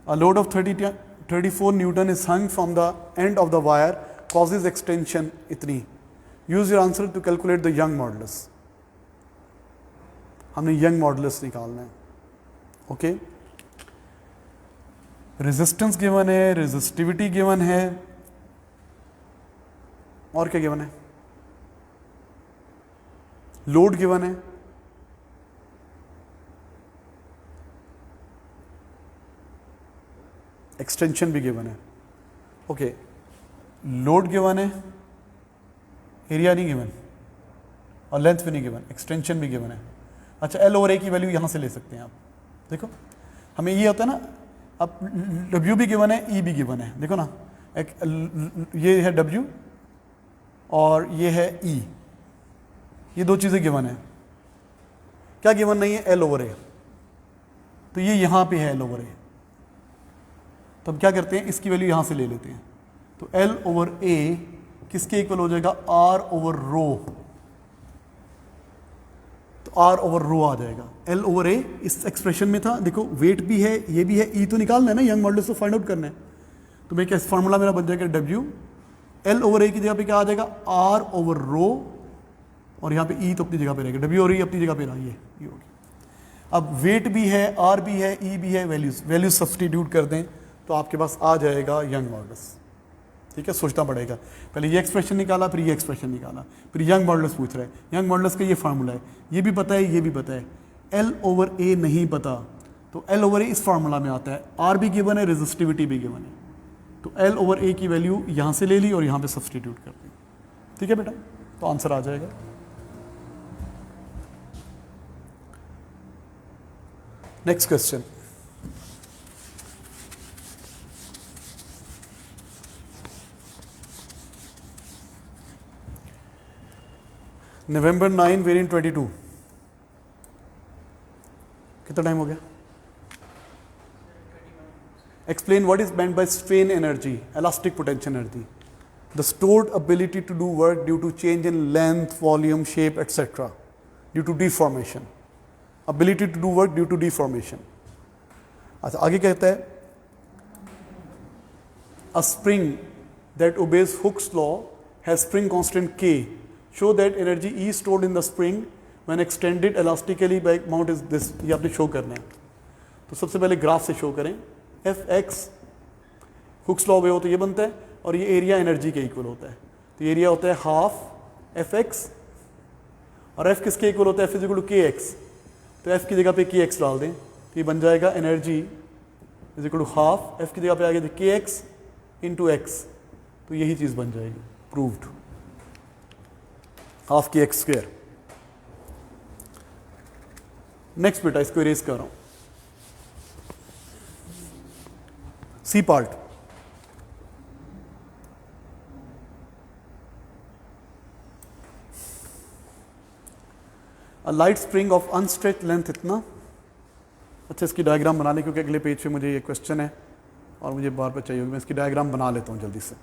A load of 34 newton is hung from the end of the wire causes extension इतनी। Use your answer to calculate the Young modulus. हमने यंग मॉडुलस निकालना है। Okay, resistance given है, resistivity given है, और क्या गिवन है? लोड गिवन है, एक्सटेंशन भी गिवन है। ओके, लोड गिवन है, एरिया नहीं गिवन और लेंथ भी नहीं गिवन, एक्सटेंशन भी गिवन है। अच्छा, एल ओवर ए की वैल्यू यहां से ले सकते हैं आप। देखो हमें ये होता है ना, अब डब्ल्यू भी गिवन है, ई भी गिवन है। देखो ना, ये है डब्ल्यू और ये है ई, ये दो चीजें गिवन है। क्या गिवन नहीं है? एल ओवर ए। तो ये यहां पे है एल ओवर ए, तो हम क्या करते हैं, इसकी वैल्यू यहां से ले लेते हैं। तो एल ओवर ए किसके इक्वल हो जाएगा? आर ओवर रो। तो आर ओवर रो आ जाएगा। एल ओवर ए इस एक्सप्रेशन में था, देखो वेट भी है, ये भी है, ई तो निकालना है ना, यंग मॉडुलस तो फाइंड आउट करना है। तो मैं क्या, फॉर्मूला मेरा बन जाएगा डब्ल्यू, एल ओवर ए की जगह पे क्या आ जाएगा? आर ओवर रो, और यहाँ पे ई तो अपनी जगह पे रहेगा, डब्ल्यू और ई अपनी जगह पे रहा, ये होगी। अब वेट भी है, आर भी है, ई भी है, वैल्यूज सब्सटीट्यूट कर दें तो आपके पास आ जाएगा यंग मॉडुलस। ठीक है, सोचना पड़ेगा, पहले ये एक्सप्रेशन निकाला, फिर ये एक्सप्रेशन निकाला, फिर यंग मॉडुलस पूछ रहा है। यंग मॉडुलस का ये फार्मूला है, ये भी पता है, ये भी पता है। एल ओवर ए नहीं पता, तो एल ओवर ए इस फार्मूला में आता है। आर भी गिवन है, रेजिस्टिविटी भी गिवन है, तो एल ओवर ए की वैल्यू यहाँ से ले ली और यहाँ पे सब्सटीट्यूट कर दी। ठीक है बेटा, तो आंसर आ जाएगा। Next question, November 9 variant 22। कितना टाइम हो गया? Explain what is meant by strain energy, elastic potential energy, the stored ability to do work due to change in length, volume, shape, etc. due to deformation. Ability to do work due to deformation. अच्छा, आगे कहता है a spring that obeys Hooke's law has spring constant K. Show that energy E stored in the spring when extended elastically by amount is this. ये आपने show करना है। तो सबसे पहले ग्राफ से शो करें। एफ एक्स हुक्स लॉ वे हो तो ये बनता है, और ये एरिया एनर्जी के इक्वल होता है। तो एरिया होता है हाफ एफ एक्स, और एफ किसके इक्वल होता है? एफ इज इक्वल टू के एक्स। तो एफ की जगह पे के एक्स डाल दें, तो ये बन जाएगा energy is equal to half, F की जगह पे आ गया के एक्स इंटू एक्स, तो यही चीज़ बन जाएगी, प्रूव्ड, हाफ की एक्स स्क्वायर। नेक्स्ट बेटा, इसको इरेज कर रहा हूं। C part, a light spring of unstretched length इतना। अच्छा, इसकी डायग्राम बना लें क्योंकि अगले पेज पे मुझे ये क्वेश्चन है और मुझे बार बार चाहिए होगी। मैं इसकी डायग्राम बना लेता हूँ जल्दी से।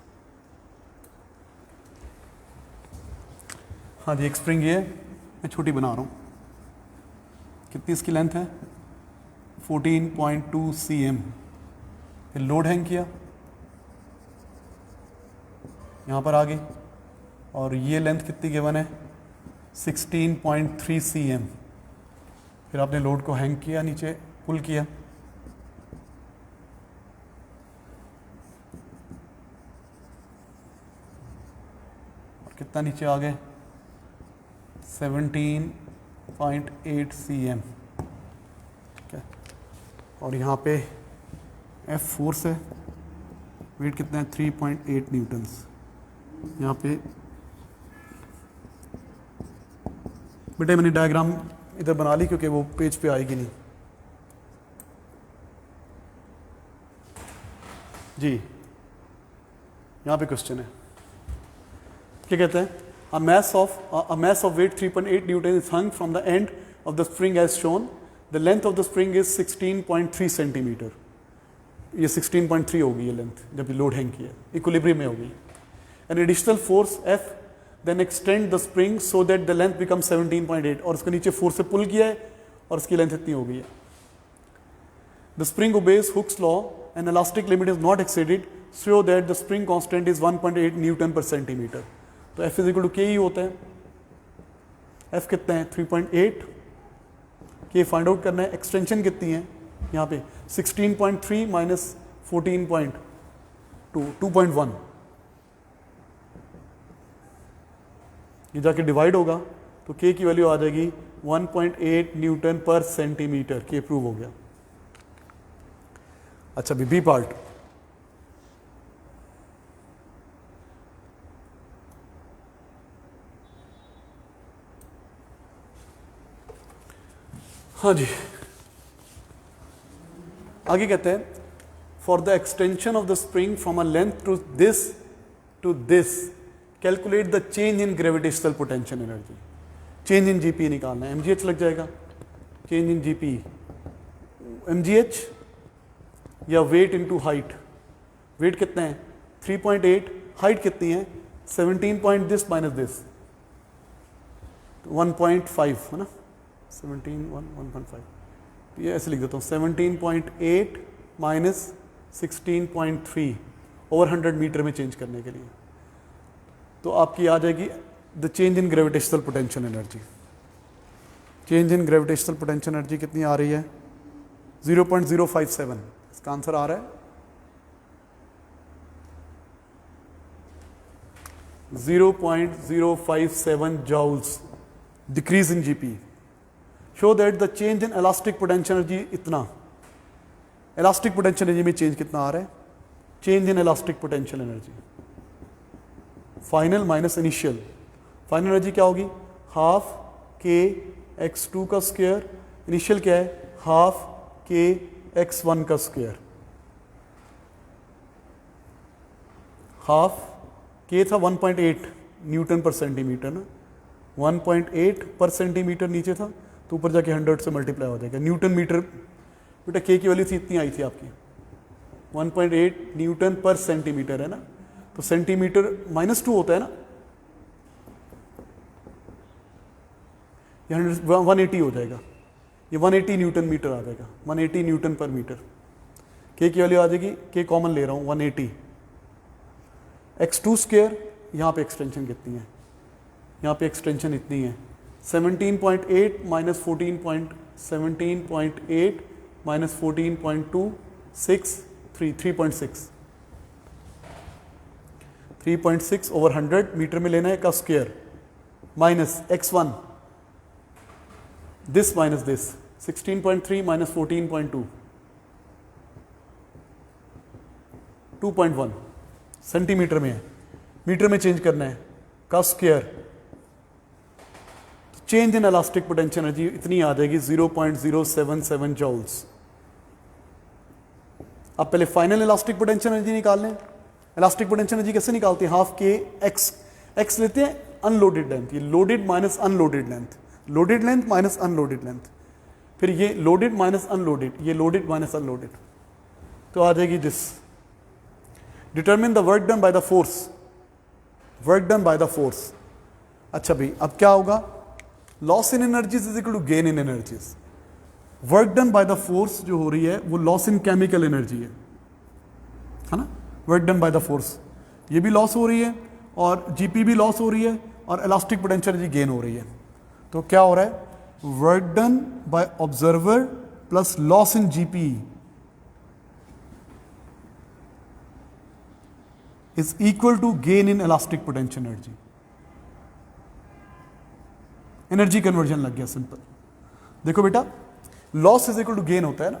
हाँ जी, एक स्प्रिंग ये मैं छोटी बना रहा हूँ। कितनी इसकी लेंथ है? 14.2 cm। फिर लोड हैंग किया, यहाँ पर आ गई, और ये लेंथ कितनी गिवन है? 16.3 cm। फिर आपने लोड को हैंग किया, नीचे पुल किया, और कितना नीचे आ गए? 17.8 cm। ठीक है, और यहाँ पे F फोर्स है, वेट कितना है? 3.8 न्यूटन्स। यहाँ पे बेटे मैंने डायग्राम इधर बना ली क्योंकि वो पेज पे आएगी नहीं। जी, यहाँ पे क्वेश्चन है, क्या कहते हैं? A mass of weight 3.8 Newton is hung from the end of the spring as shown. The length of the spring is 16.3 centimeter. ये 16.3 होगी ये लेंथ जब ये लोड हैंग किया, इक्विलिब्रियम में होगी। An additional force F then extend the spring so that the length becomes 17.8, और इसको नीचे फोर्स से पुल किया है और इसकी लेंथ इतनी हो गई है। The spring obeys Hooke's law and elastic limit is not exceeded, so that the spring constant is 1.8 Newton per centimeter. तो F इज इक्वल टू के ही होता है। F कितना है? 3.8 कि फाइंड आउट करना है एक्सटेंशन कितनी है यहाँ पे 16.3 माइनस 14.2 2.1, ये जाके डिवाइड होगा तो k की वैल्यू आ जाएगी 1.8 न्यूटन पर सेंटीमीटर। के प्रूव हो गया। अच्छा बी पार्ट, हाँ जी आगे कहते हैं for the extension of the spring from a length to this calculate the change in gravitational potential energy. Change in GP निकालना है, एमजीएच लग जाएगा। चेंज इन जीपी एमजीएच या वेट इनटू हाइट। वेट कितना है 3.8, हाइट कितनी है 17 point this minus this 1.5 है ना, 1.5 ये ऐसे लिख देता हूँ 17.8 माइनस 16.3 ओवर 100 मीटर में चेंज करने के लिए। तो आपकी आ जाएगी the change in gravitational potential energy. Change in gravitational potential energy कितनी आ रही है 0.057। इसका आंसर आ रहा है 0.057 joules decrease in GP. Show that the change in elastic potential energy इतना, elastic potential energy में change कितना आ रहा है, change in elastic potential energy final minus initial, final energy क्या होगी half k x2 का स्क्वायर, initial क्या है half k x1 का स्क्वायर, half k था 1.8 न्यूटन पर सेंटीमीटर ना, 1.8 पर सेंटीमीटर नीचे था तो ऊपर जाके 100 से मल्टीप्लाई हो जाएगा न्यूटन मीटर। बेटा k की वैल्यू थी इतनी आई थी आपकी 1.8 न्यूटन पर सेंटीमीटर है ना, तो सेंटीमीटर -2 होता है ना, ये 180 हो जाएगा, ये 180 न्यूटन मीटर आ जाएगा, 180 न्यूटन पर मीटर। k की वैल्यू आ जाएगी, k कॉमन ले रहा हूँ 180, x2 स्क्वायर, यहाँ पे एक्सटेंशन कितनी है, यहाँ पे एक्सटेंशन इतनी है 17.8 माइनस 17.8 माइनस 14.2 3.6 ओवर 100 मीटर में लेना है का square minus x1 this minus this 16.3 minus 14.2 2.1 centimetre में है, मीटर में चेंज करना है का square. Change in elastic potential energy इतनी आ जाएगी 0.077 जूल्स। अब पहले फाइनल इलास्टिक पोटेंशियल एनर्जी निकाल लें। इलास्टिक पोटेंशियल एनर्जी कैसे निकालते हैं, हाफ के एक्स लेते हैं अनलोडेड लेंथ, ये loaded minus unloaded length, loaded length minus unloaded length, फिर ये लोडेड माइनस अनलोडेड, ये लोडेड माइनस अनलोडेड, तो आ जाएगी this. Determine the work done by the force, work done by the force. अच्छा भाई अब क्या होगा, loss in energies is equal to gain in energies. Work done by the force जो हो रही है वो लॉस इन केमिकल एनर्जी है ना, work done by the force ये भी लॉस हो रही है और जीपी भी लॉस हो रही है और इलास्टिक पोटेंशियल एनर्जी गेन हो रही है। तो क्या हो रहा है, work done by observer plus loss in GP is equal to gain in elastic potential energy। Energy conversion लग गया सिंपल। देखो बेटा loss is equal to gain होता है ना,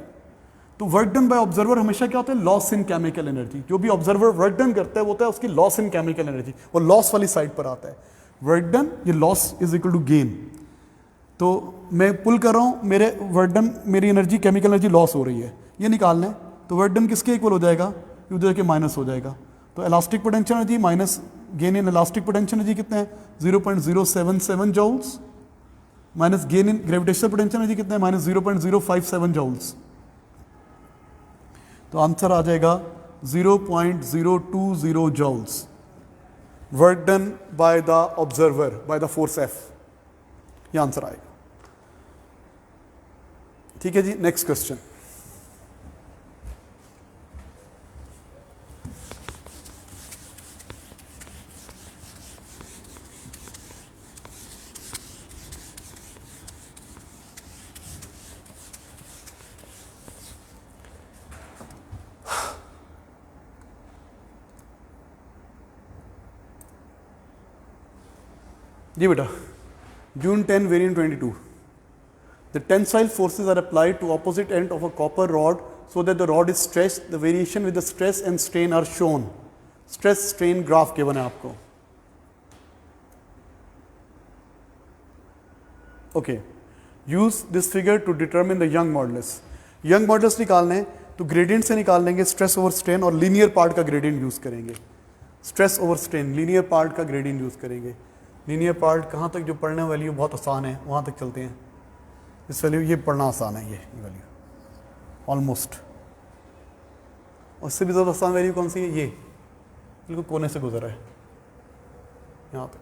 तो वर्क डन बाय ऑब्जर्वर हमेशा क्या होता है, लॉस इन केमिकल एनर्जी। जो भी ऑब्जर्वर वर्क डन करता है वो होता है उसकी लॉस इन केमिकल एनर्जी, वो लॉस वाली साइड पर आता है। वर्क डन ये loss is equal to gain, तो मैं पुल कर रहा हूं, मेरे वर्क डन मेरी एनर्जी केमिकल एनर्जी लॉस हो रही है, ये निकालना है, तो वर्क डन किसके इक्वल हो जाएगा, उधर के माइनस हो जाएगा। तो elastic potential energy minus gain in elastic potential energy कितना है 0.077 joules, minus gain in gravitational potential energy कितना है माइनस 0.057 जूल्स। तो आंसर आ जाएगा 0.020 joules work done by the observer by the force F, ये आंसर आएगा। ठीक है जी, नेक्स्ट क्वेश्चन। जी बेटा, June 10 variant 22. The tensile forces are applied to opposite end of a copper rod so that the rod is stretched. The variation with the stress and strain are shown. Stress strain graph given है आपको. Okay. Use this figure to determine the Young modulus. Young modulus निकालने हैं तो gradient से निकाल लेंगे stress over strain और linear part का ग्रेडियंट यूज करेंगे. Stress over strain linear part का ग्रेडियंट यूज करेंगे. लीनियर पार्ट कहाँ तक जो पढ़ने वैल्यू बहुत आसान है वहाँ तक चलते हैं. इस वैल्यू ये पढ़ना आसान है, ये वैल्यू ऑलमोस्ट. और इससे भी ज़्यादा आसान वैल्यू कौन सी है? ये बिल्कुल कोने से गुजरा है यहाँ तक,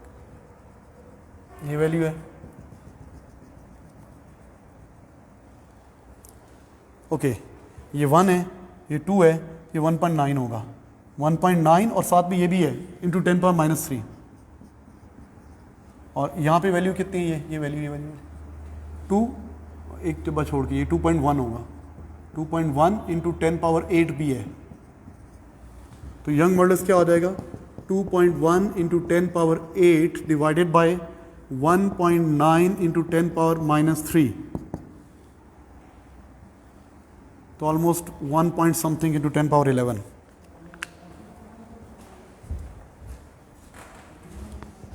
ये वैल्यू है. ओके ये 1 है, ये 2 है, ये 1.9 होगा. 1.9 और साथ में ये भी है इंटू 10⁻³ और यहाँ पे वैल्यू कितनी है? ये वैल्यू 2, एक डब्बा छोड़ के ये 2.1 होगा. 2.1 इंटू 10⁸ भी है. तो यंग मॉडल्स क्या हो जाएगा? 2.1 इंटू 10⁸ डिवाइडेड बाय 1.9 इंटू 10⁻³ तो ऑलमोस्ट 1 पॉइंट समथिंग इंटू 10⁻11.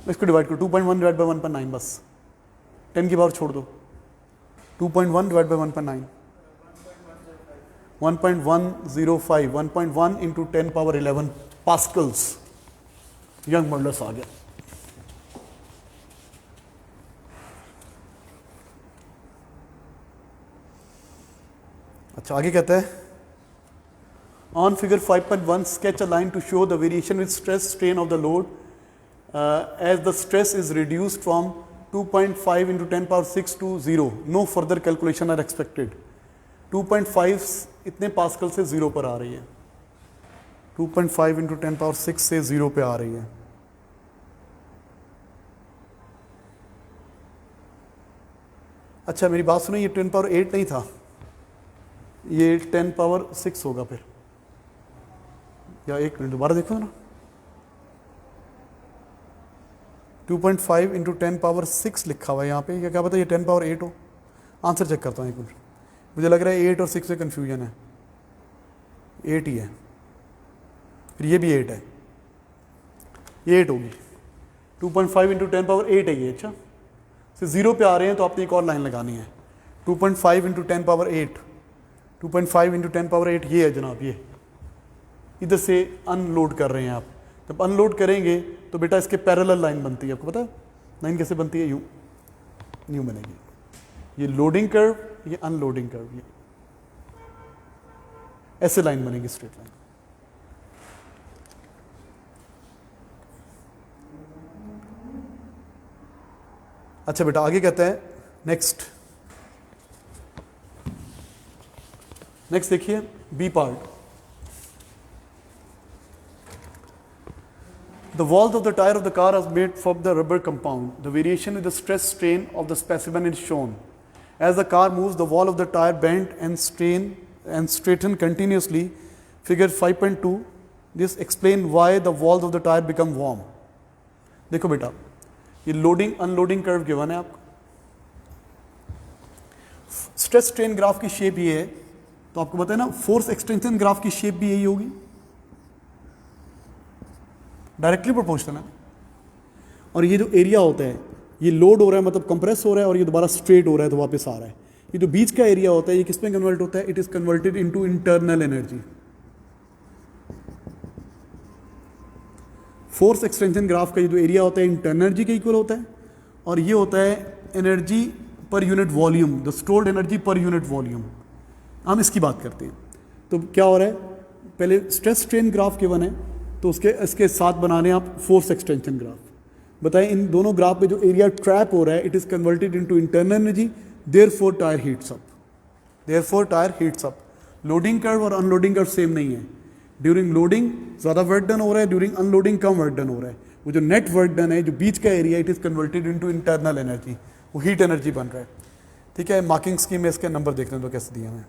इसको डिवाइड करो. 2.1 डिवाइड बाय 1.9 बस 10 की पावर छोड़ दो. 2.1 divide by 1.9 1.105 1.1 into 10⁻11 pascals Young modulus आ गया. अच्छा आगे कहता है on figure 5.1 sketch a line to show the variation with stress strain of the load as the stress is reduced from 2.5 into 10⁶ to 0. No further calculation are expected. 2.5 इतने pascal से 0 पर आ रही है. 2.5 into 10⁶ से 0 पे आ रही है. अच्छा मेरी बात सुनो, ये 10⁸ नहीं था, ये 10⁶ होगा फिर. या एक मिनट दोबारा देखो ना. 2.5 इंटू 10⁶ लिखा हुआ है यहाँ पे, क्या पता ये 10⁸ हो. आंसर चेक करता हूँ एक मिनट. मुझे लग रहा है 8 और 6 से कन्फ्यूजन है. 8 ही है, फिर ये भी 8 है, ये 8 होगी. 2.5 इंटू 10⁸ है ये. अच्छा से 0 पे आ रहे हैं तो आपने एक और लाइन लगानी है. 2.5 इंटू 10⁸, 2.5 इंटू 10⁸ ये है जनाब. ये इधर से अनलोड कर रहे हैं आप. जब अनलोड करेंगे तो बेटा इसके पैरेलल लाइन बनती है. आपको पता है लाइन कैसे बनती है? यूं बनेगी. ये लोडिंग कर्व, ये अनलोडिंग कर्व, ये ऐसे लाइन बनेगी, स्ट्रेट लाइन. अच्छा बेटा आगे कहता है नेक्स्ट देखिए B part. The walls of the tire of the car are made from the rubber compound. The variation with the stress strain of the specimen is shown. As the car moves, the wall of the tire bend and straighten continuously. Figure 5.2. This explain why the walls of the tire become warm. देखो बेटा ये loading unloading curve given है आपको. Stress strain graph की shape ये है तो आपको पता है ना, फोर्स एक्सटेंशन ग्राफ की शेप भी यही होगी, डायरेक्टली प्रोपोर्शनल है. और ये जो एरिया होता है ये लोड हो रहा है मतलब कंप्रेस हो रहा है और ये दोबारा स्ट्रेट हो रहा है तो वापस आ रहा है. ये जो बीच का एरिया होता है ये किस में कन्वर्ट होता है? It is converted into internal energy. Force extension graph का ये जो एरिया होता है इंटरनल एनर्जी के इक्वल होता है और ये होता है energy per unit volume, the stored energy per unit volume. हम इसकी बात करते हैं. तो क्या हो रहा है, पहले स्ट्रेस स्ट्रेन ग्राफ गिवन है तो इसके साथ बनाने आप फोर्स एक्सटेंशन ग्राफ. बताएं इन दोनों ग्राफ पे जो एरिया ट्रैप हो रहा है it is converted into internal energy, therefore tyre heats up. Loading curve और अनलोडिंग कर्व सेम नहीं है. ड्यूरिंग लोडिंग ज़्यादा वर्क डन हो रहा है, ड्यूरिंग अनलोडिंग कम वर्क डन हो रहा है. वो जो नेट वर्क डन है, जो बीच का area, it is converted into internal energy, वो हीट एनर्जी बन रहा है. ठीक है, मार्किंग स्कीम में इसके नंबर देखते हैं तो कैसे दिए हैं.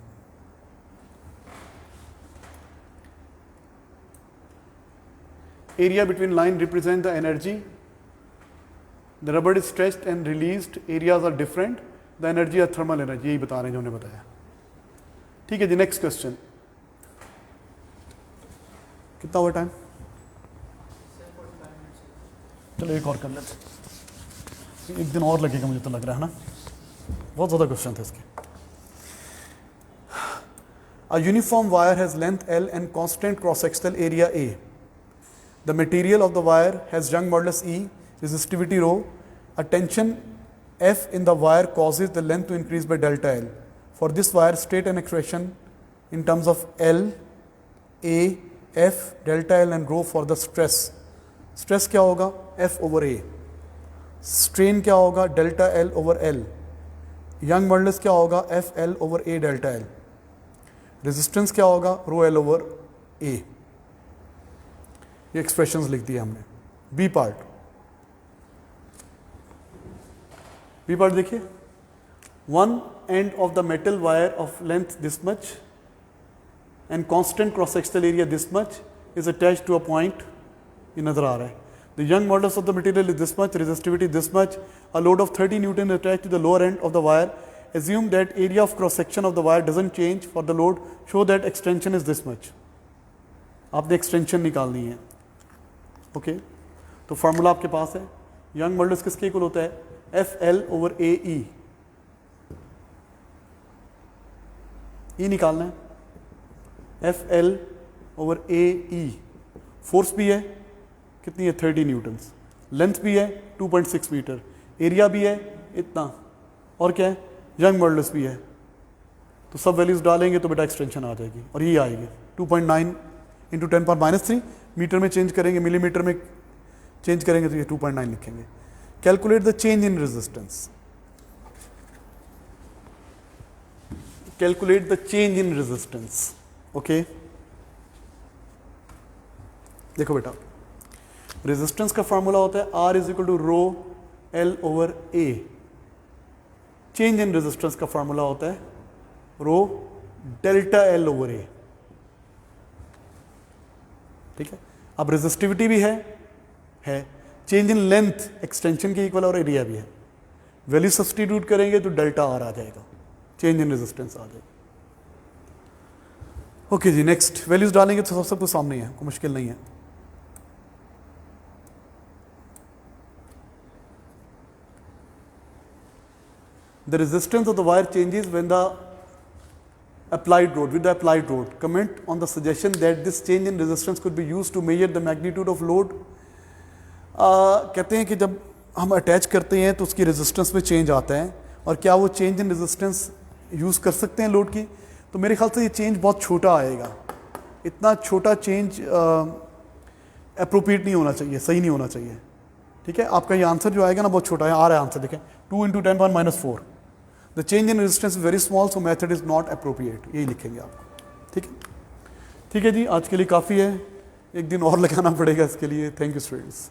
Area between line represent the energy the rubber is stretched and released areas are different, the energy are thermal energy, यही बता रहे हैं जो हमने बताया। ठीक है जी, नेक्स्ट क्वेश्चन। कितना हुआ टाइम? चलो एक और कर लेते, एक दिन और लगेगा मुझे तो लग रहा है ना, बहुत ज़्यादा क्वेश्चन थे इसके। A uniform wire has length L and constant cross-sectional area A. The material of the wire has Young modulus E, resistivity rho. A tension F in the wire causes the length to increase by delta L. For this wire, state an expression in terms of L, A, F, delta L and rho for the stress. Stress क्या होगा? F over A. Strain क्या होगा? Delta L over L. Young modulus क्या होगा? F L over A delta L. Resistance क्या होगा? Rho L over A. ये expressions लिख दिए हमने। बी पार्ट, बी पार्ट देखिए, one end of the metal wire of length this much and constant cross sectional area this much is attached to a point, ये नजर आ रहा है। The Young modulus of the material is this much, resistivity this much, a load of 30 newton attached to the lower and of the wire. Assume that area of cross section of the wire doesn't change for the load. Show that extension is this much. आपने extension निकालनी है। Okay, तो formula आपके पास है, young modulus किसके equal होता है? F L over ए ई। ई निकालना है, एफ एल ओवर ए ई। फोर्स भी है, कितनी है? 30 न्यूटन्स। लेंथ भी है 2.6 मीटर, एरिया भी है इतना, और क्या है? यंग मॉडुलस भी है। तो सब वैल्यूज डालेंगे तो बेटा एक्सटेंशन आ जाएगी, और ये आएगी 2.9 इंटू 10⁻³ मीटर में चेंज करेंगे, मिलीमीटर में चेंज करेंगे तो ये 2.9 लिखेंगे। Calculate the change in resistance, calculate the change in resistance. Okay, देखो बेटा, रेजिस्टेंस का फॉर्मूला होता है R is equal to rho L over A. Change in resistance का फॉर्मूला होता है rho delta L over A. ठीक है, अब रेजिस्टिविटी भी है, चेंज इन लेंथ एक्सटेंशन के इक्वल और एरिया भी है। वैल्यू सब्स्टिट्यूट करेंगे तो डेल्टा आर आ जाएगा, चेंज इन रेजिस्टेंस आ जाएगा। ओके जी, नेक्स्ट वैल्यूज डालेंगे तो सब कुछ सामने है, कोई मुश्किल नहीं है। The resistance of the wire changes when the applied load, with the applied load. Comment on the suggestion that this change in resistance could be used to measure the magnitude of load. कहते हैं कि जब हम attach करते हैं तो उसकी resistance में चेंज आता है, और क्या वो चेंज इन रेजिस्टेंस यूज़ कर सकते हैं लोड की? तो मेरे ख्याल से ये चेंज बहुत छोटा आएगा, इतना छोटा चेंज अप्रोप्रिएट नहीं होना चाहिए, सही नहीं होना चाहिए। ठीक है, आपका ये आंसर जो आएगा ना बहुत छोटा है, आ रहा है आंसर, देखें 2 into 10⁻⁴। The change in resistance is very small, so method is not appropriate, यही लिखेंगे आपको। ठीक है, ठीक है जी, आज के लिए काफ़ी है, एक दिन और लगाना पड़ेगा इसके लिए। Thank you students.